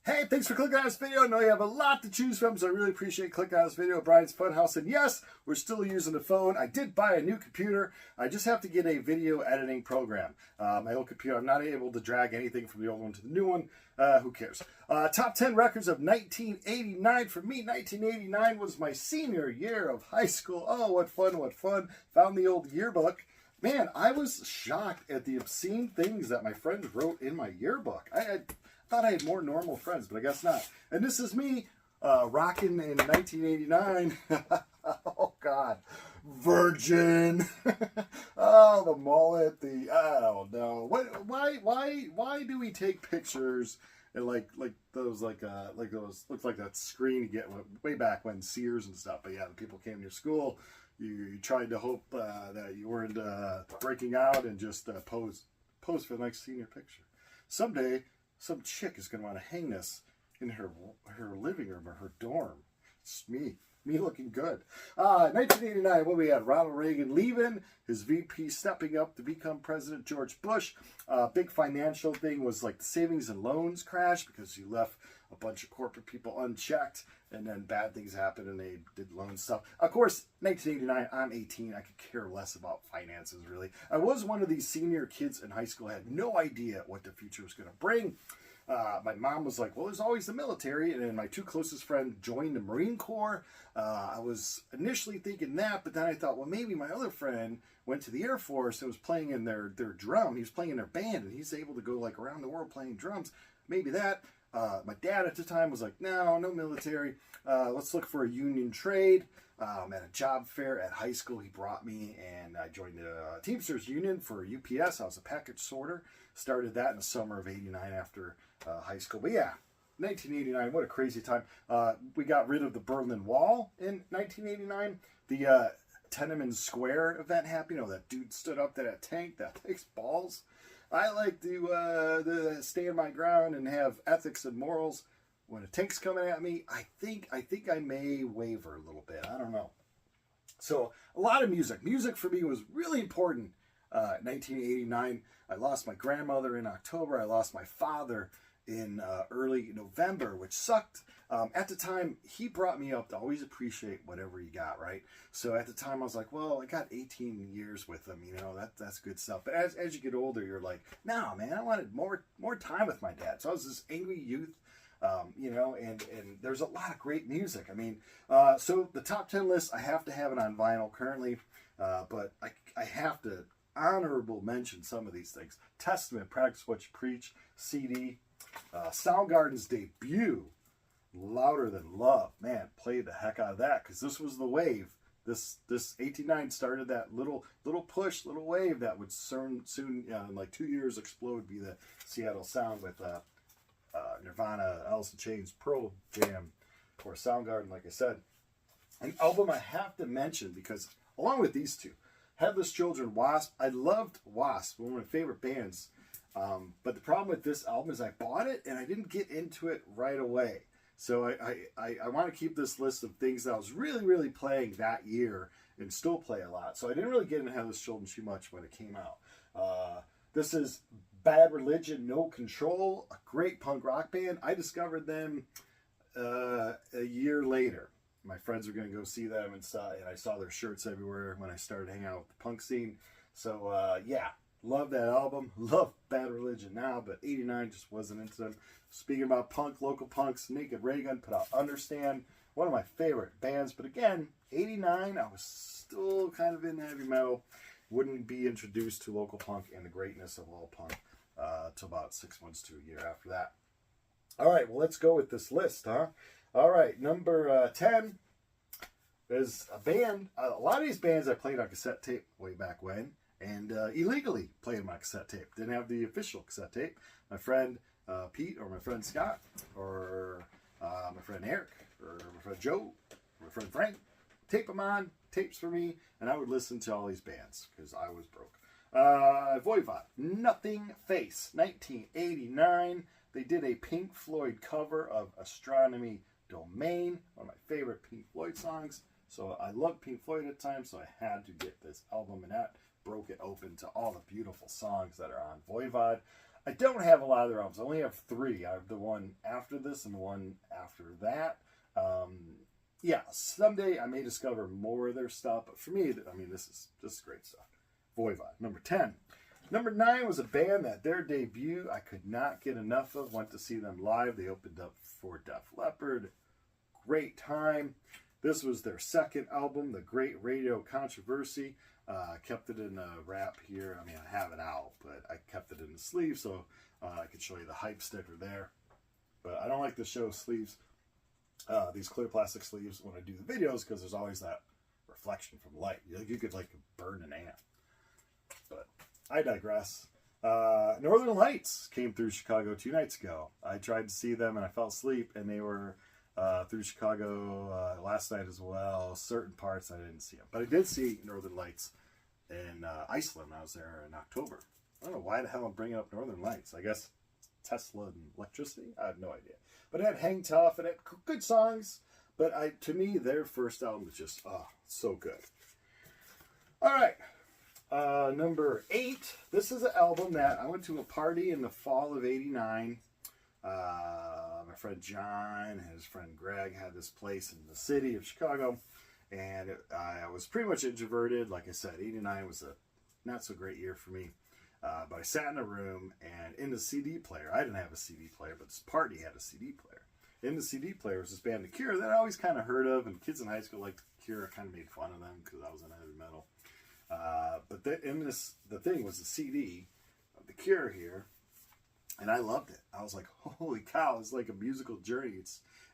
Hey, thanks for clicking on this video. I know you have a lot to choose from, so I really appreciate clicking on this video. Brian's Funhouse, and yes, we're still using the phone. I did buy a new computer. I just have to get a video editing program. My old computer, I'm not able to drag anything from the old one to the new one. Who cares? Top 10 records of 1989. For me, 1989 was my senior year of high school. Oh, what fun, what fun. Found the old yearbook. Man, I was shocked at the obscene things that my friends wrote in my yearbook. I thought I had more normal friends, but I guess not. And this is me rocking in 1989. Oh, God. Virgin. Oh, the mullet. I don't know. Why do we take pictures and like those looks like that screen you get way back when Sears and stuff. But yeah, the people came to your school. You tried to hope that you weren't breaking out and just pose for the next senior picture. Someday, some chick is going to want to hang this in her living room or her dorm. It's me looking good. 1989, what we had? Ronald Reagan leaving, his VP stepping up to become President George Bush. Big financial thing was like the savings and loans crash because you left a bunch of corporate people unchecked, and then bad things happened and they did loan stuff. Of course, 1989, I'm 18. I could care less about finances, really. I was one of these senior kids in high school. I had no idea what the future was going to bring. My mom was like, well, there's always the military, and then my two closest friends joined the Marine Corps. I was initially thinking that, but then I thought, well, maybe my other friend went to the Air Force and was playing in their drum. He was playing in their band, and he's able to go like around the world playing drums. Maybe that. My dad at the time was like, no military. Let's look for a union trade. At a job fair at high school, he brought me, and I joined the Teamsters Union for UPS. I was a package sorter. Started that in the summer of '89 after high school. But yeah, 1989, what a crazy time. We got rid of the Berlin Wall in 1989. The Tiananmen Square event happened. You know, that dude stood up to that tank. That takes balls. I like to stand my ground and have ethics and morals. When a tank's coming at me, I think I may waver a little bit. I don't know. So a lot of music. Music for me was really important. 1989, I lost my grandmother in October. I lost my father in early November, which sucked. At the time, he brought me up to always appreciate whatever he got, right? So at the time, I was like, well, I got 18 years with him, you know, that's good stuff. But as you get older, you're like, no, man, I wanted more time with my dad. So I was this angry youth, you know, and there's a lot of great music. I mean, so the top 10 list, I have to have it on vinyl currently, but I have to honorable mention some of these things. Testament, Practice What You Preach, CD, Soundgarden's debut, Louder Than Love. Man, played the heck out of that because this was the wave. This 89 started that little push, little wave that would soon in like 2 years explode, be the Seattle Sound with Nirvana, Alice in Chains, Pearl Jam, or Soundgarden, like I said. An album I have to mention because along with these two, Headless Children, Wasp. I loved Wasp, one of my favorite bands. But the problem with this album is I bought it and I didn't get into it right away. So I want to keep this list of things that I was really playing that year and still play a lot. So I didn't really get into Headless Children too much when it came out. This is Bad Religion, No Control, a great punk rock band. I discovered them a year later. My friends were going to go see them and I saw their shirts everywhere when I started hanging out with the punk scene. So yeah, love that album. Love Bad Religion now, but 89 just wasn't into them. Speaking about punk, local punks, Naked Raygun put out Understand, one of my favorite bands. But again, 89, I was still kind of in heavy metal. Wouldn't be introduced to local punk and the greatness of all punk till about 6 months to a year after that. All right, well, let's go with this list, huh? All right, number 10 is a band. A lot of these bands I played on cassette tape way back when, and illegally played them on cassette tape. Didn't have the official cassette tape. My friend Pete, or my friend Scott, or my friend Eric, or my friend Joe, or my friend Frank, tape them on, tapes for me, and I would listen to all these bands because I was broke. Voivod, Nothing Face, 1989. They did a Pink Floyd cover of Astronomy Domain, one of my favorite Pink Floyd songs. So I loved Pink Floyd at the time, so I had to get this album, and that broke it open to all the beautiful songs that are on Voivod. I don't have a lot of their albums. I only have 3. I have the one after this and the one after that. Yeah, someday I may discover more of their stuff, but for me, I mean, this is great stuff. Voivod, number 10. Number 9 was a band that their debut I could not get enough of. Went to see them live. They opened up for Def Leppard. Great time. This was their second album, The Great Radio Controversy. I kept it in a wrap here. I mean, I have it out, but I kept it in the sleeve so I could show you the hype sticker there. But I don't like to show sleeves, these clear plastic sleeves, when I do the videos, because there's always that reflection from light. You could like burn an ant. But I digress. Northern Lights came through Chicago 2 nights ago. I tried to see them and I fell asleep, and they were through Chicago last night as well. Certain parts I didn't see them, but I did see Northern Lights in Iceland. I was there in October. I don't know why the hell I'm bringing up Northern Lights. I guess Tesla and electricity. I have no idea. But it had Hang Tough and it had good songs. But to me, their first album was just so good. All right. Number 8. This is an album that I went to a party in the fall of '89. My friend John and his friend Greg had this place in the city of Chicago, and I was pretty much introverted. Like I said, '89 was a not so great year for me, but I sat in a room, and in the CD player, I didn't have a CD player, but this party had a CD player. In the CD player was this band, The Cure, that I always kind of heard of, and kids in high school liked The Cure. I kind of made fun of them because I was in heavy metal. But the thing was the CD of The Cure here, and I loved it. I was like, holy cow, it's like a musical journey.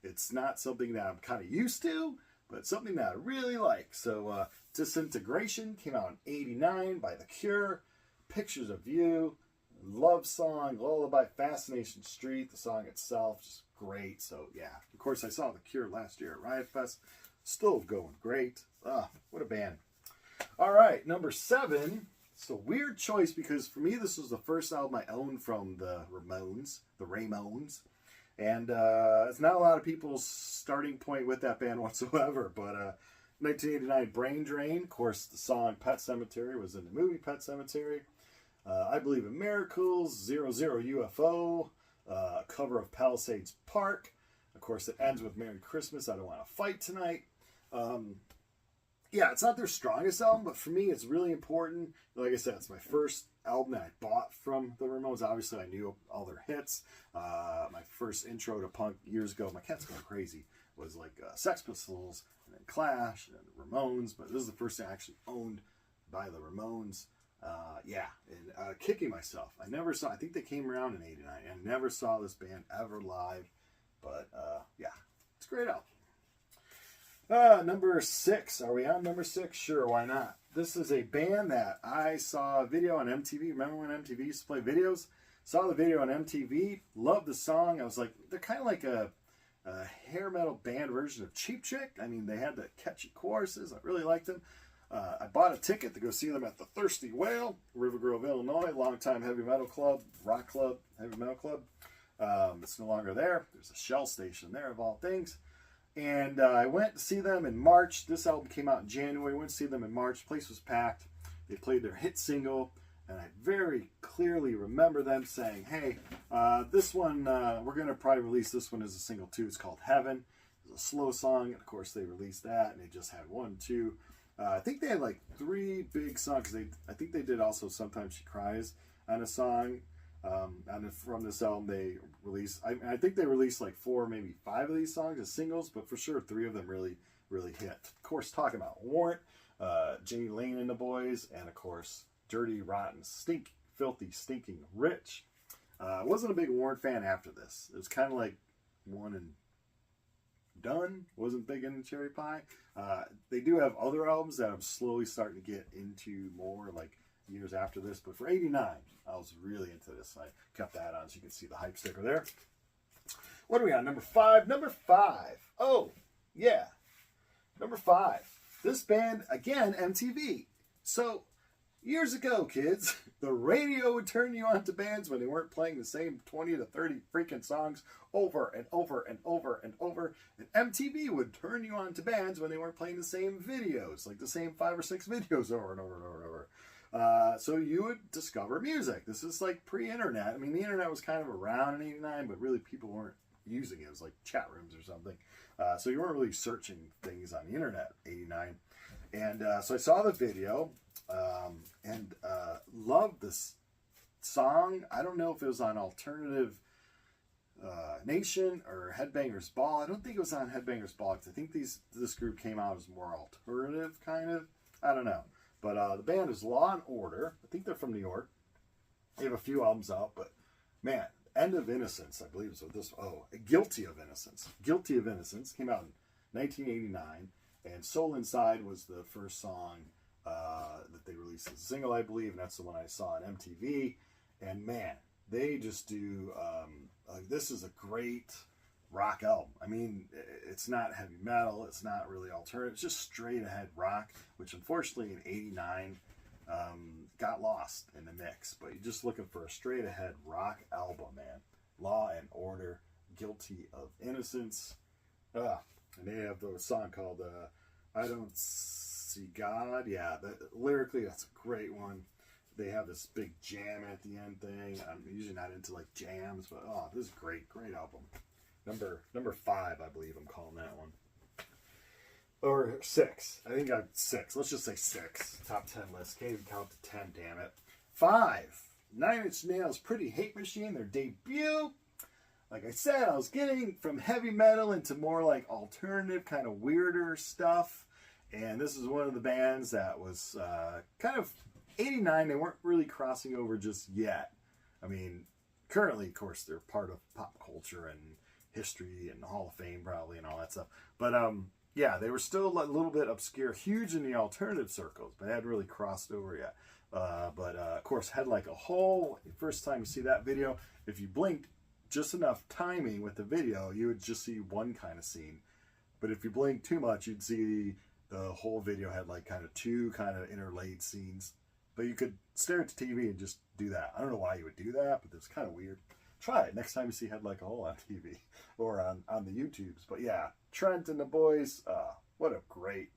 It's not something that I'm kind of used to, but something that I really like. So Disintegration came out in '89 by The Cure. Pictures of You, love song, Lullaby, Fascination Street. The song itself, just great. So yeah, of course I saw The Cure last year at Riot Fest. Still going great. What a band. All right, number 7. It's a weird choice because for me this was the first album I owned from the Ramones. And it's not a lot of people's starting point with that band whatsoever. But 1989 Brain Drain, of course the song Pet Sematary was in the movie Pet Sematary. I Believe in Miracles, 00 UFO, cover of Palisades Park. Of course it ends with Merry Christmas, I Don't Want to Fight Tonight. Yeah, it's not their strongest album, but for me, it's really important. Like I said, it's my first album that I bought from the Ramones. Obviously, I knew all their hits. My first intro to punk years ago, my cat's going crazy, was like Sex Pistols, and then Clash, and the Ramones. But this is the first thing I actually owned by the Ramones. Yeah, and kicking myself. I think they came around in '89, and I never saw this band ever live. But yeah, it's a great album. Number 6. Are we on number 6? Sure, why not? This is a band that I saw a video on MTV. Remember when MTV used to play videos? Saw the video on MTV. Loved the song. I was like, they're kind of like a hair metal band version of Cheap Trick. I mean, they had the catchy choruses. I really liked them. I bought a ticket to go see them at the Thirsty Whale, River Grove, Illinois. Longtime heavy metal club, rock club, heavy metal club. It's no longer there. There's a Shell station there, of all things. And I went to see them in March. This album came out in January. I went to see them in March. The place was packed. They played their hit single. And I very clearly remember them saying, hey, this one, we're going to probably release this one as a single too. It's called Heaven. It's a slow song. And of course, they released that. And they just had 1, 2. I think they had like 3 big songs. I think they did also Sometimes She Cries on a song. And from this album they released, I think they released like 4, maybe 5 of these songs as singles, but for sure 3 of them really hit. Of course, talking about Warrant, Jenny Lane and the Boys, and of course Dirty, Rotten, Stinky, Filthy, Stinking Rich. Wasn't a big Warrant fan after this. It was kind of like one and done. Wasn't big into Cherry Pie. They do have other albums that I'm slowly starting to get into more, like years after this, but for '89 I was really into this. I kept that on so you can see the hype sticker there. What are we on? Number 5. Number 5. Oh yeah, number 5. This band, again, MTV. So years ago, kids, the radio would turn you on to bands when they weren't playing the same 20 to 30 freaking songs over and over and over and over. And MTV would turn you on to bands when they weren't playing the same videos, like the same 5 or 6 videos over and over and over and over. So you would discover music. This is like pre-internet. I mean, the internet was kind of around in '89, but really people weren't using it. It was like chat rooms or something. So you weren't really searching things on the internet, '89. And so I saw the video and loved this song. I don't know if it was on Alternative Nation or Headbangers Ball. I don't think it was on Headbangers Ball because I think this group came out as more alternative kind of. I don't know. But the band is Law and Order. I think they're from New York. They have a few albums out, but man, End of Innocence, I believe is what this. Oh, Guilty of Innocence. Guilty of Innocence came out in 1989, and Soul Inside was the first song that they released as a single, I believe, and that's the one I saw on MTV. And man, they just do. This is a great rock album. I mean, it's not heavy metal. It's not really alternative. It's just straight ahead rock, which unfortunately in '89 got lost in the mix. But you're just looking for a straight ahead rock album, man. Law and Order, Guilty of Innocence. And they have the song called I Don't See God. Yeah, lyrically, that's a great one. They have this big jam at the end thing. I'm usually not into like jams, but oh, this is great album. Number 5, I believe I'm calling that one. Or 6. I think I'm 6. Let's just say 6. Top 10 list. Can't even count to 10, damn it. 5. 9 Inch Nails' Pretty Hate Machine, their debut. Like I said, I was getting from heavy metal into more like alternative, kind of weirder stuff. And this is one of the bands that was kind of 89. They weren't really crossing over just yet. I mean, currently, of course, they're part of pop culture and history and Hall of Fame probably and all that stuff. But yeah, they were still a little bit obscure, huge in the alternative circles, but hadn't really crossed over yet. But of course, Head Like a Hole. First time you see that video, if you blinked just enough timing with the video, you would just see one kind of scene. But if you blinked too much, you'd see the whole video had like kind of 2 kind of interlaid scenes. But you could stare at the TV and just do that. I don't know why you would do that, but it's kind of weird. Try it next time you see Head Like a Hole on TV or on the YouTubes. But yeah, Trent and the boys, what a great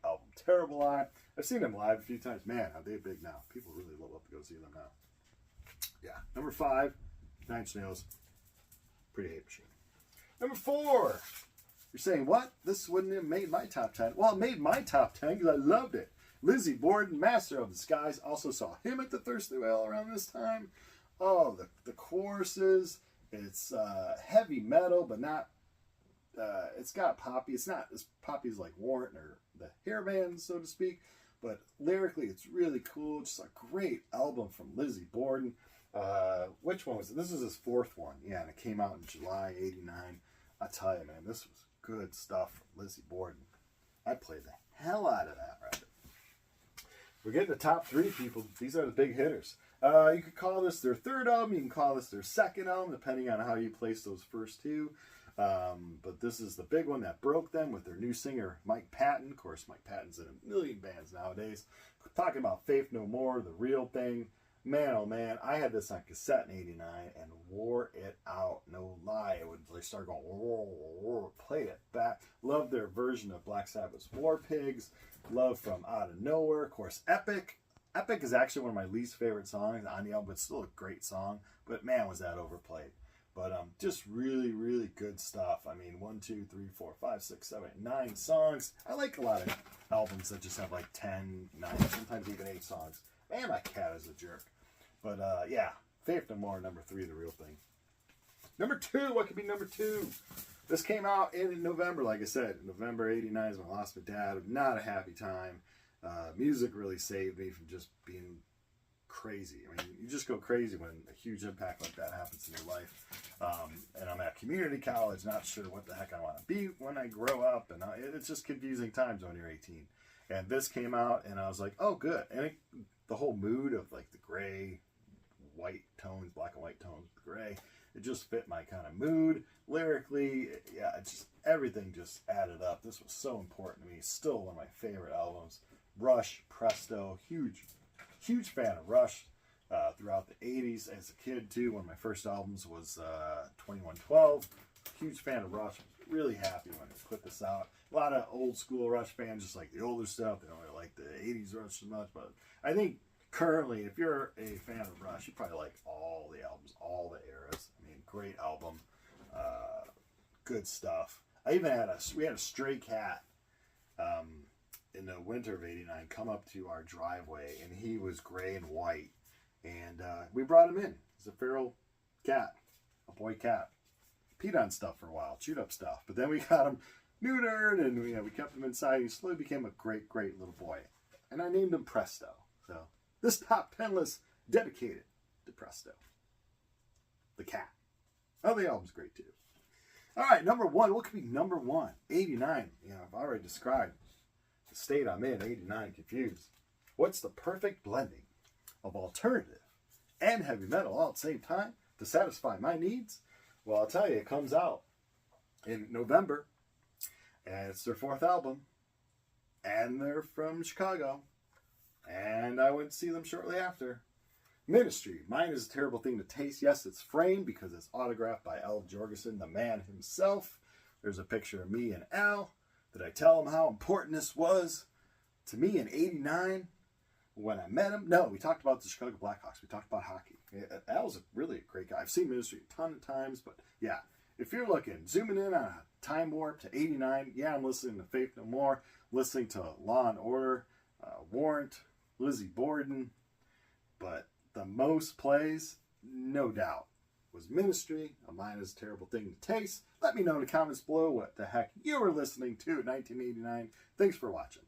album. Terrible live. I've seen them live a few times. Man, are they big now. People really love to go see them now. Yeah. Number 5, 9 Inch Nails, Pretty Hate Machine. Number 4. You're saying, what? This wouldn't have made my top 10. Well, it made my top 10 because I loved it. Lizzie Bordon, Master of the Skies. Also saw him at the Thirsty Whale around this time. Oh, the choruses. It's heavy metal, but not. It's got poppy. It's not as poppy as like Warrant or the Hair Band, so to speak. But lyrically, it's really cool. Just a great album from Lizzie Bordon. Which one was it? This is his 4th one. Yeah, and it came out in July '89. I tell you, man, this was good stuff from Lizzie Bordon. I played the hell out of that record. We're getting the top 3 people. These are the big hitters. You could call this their 3rd album. You can call this their 2nd album, depending on how you place those first 2. But this is the big one that broke them with their new singer, Mike Patton. Of course, Mike Patton's in a million bands nowadays. Talking about Faith No More, The Real Thing. Man, oh man, I had this on cassette in '89 and wore it out. No lie. It would like start going, whoa, whoa, play it back. Love their version of Black Sabbath's War Pigs. Love From Out of Nowhere. Of course, Epic. Epic is actually one of my least favorite songs on the album, but still a great song. But man, was that overplayed. But just really, really good stuff. I mean, 1, 2, 3, 4, 5, 6, 7, 8, 9 songs. I like a lot of albums that just have like 10, 9, sometimes even 8 songs. Man, my cat is a jerk. But yeah, Faith No More, number 3, The Real Thing. Number 2, what could be number 2? This came out in November, like I said. November '89 is when I lost my dad. Not a happy time. Music really saved me from just being crazy. I mean, you just go crazy when a huge impact like that happens in your life. And I'm at community college, not sure what the heck I want to be when I grow up. And it's just confusing times when you're 18. And this came out, and I was like, oh, good. And the whole mood of like the gray, white tones, black and white tones, gray, it just fit my kind of mood. Lyrically, yeah, it just everything just added up. This was so important to me. Still one of my favorite albums. Rush, Presto, huge fan of Rush throughout the 80s. As a kid, too, one of my first albums was 2112. Huge fan of Rush. Really happy when they put this out. A lot of old school Rush fans just like the older stuff. They don't really like the 80s Rush so much. But I think currently, if you're a fan of Rush, you probably like all the albums, all the eras. I mean, great album, good stuff. I even had we had a stray cat in the winter of '89 come up to our driveway, and he was gray and white, and we brought him in. He's a feral cat, a boy cat. Peed on stuff for a while, chewed up stuff, but then we got him neutered, and we kept him inside. He slowly became a great, great little boy, and I named him Presto. So this top 10 list dedicated to Presto, the cat. Oh, the album's great too. All right, number one. What could be number one? '89. I've already described the state I'm in. '89, confused. What's the perfect blending of alternative and heavy metal all at the same time to satisfy my needs? Well, I'll tell you, it comes out in November, and it's their 4th album, and they're from Chicago, and I went to see them shortly after. Ministry. Mine is a terrible thing to taste. Yes, it's framed because it's autographed by Al Jorgensen, the man himself. There's a picture of me and Al. Did I tell him how important this was to me in '89 when I met him? No, we talked about the Chicago Blackhawks. We talked about hockey. Al's really a great guy. I've seen Ministry a ton of times, but yeah, if you're looking, zooming in on a time warp to '89, yeah, I'm listening to Faith No More, listening to Law and Order, Warrant, Lizzie Bordon, but the most plays, no doubt, was Ministry. Mine is a terrible thing to taste. Let me know in the comments below what the heck you were listening to in 1989. Thanks for watching.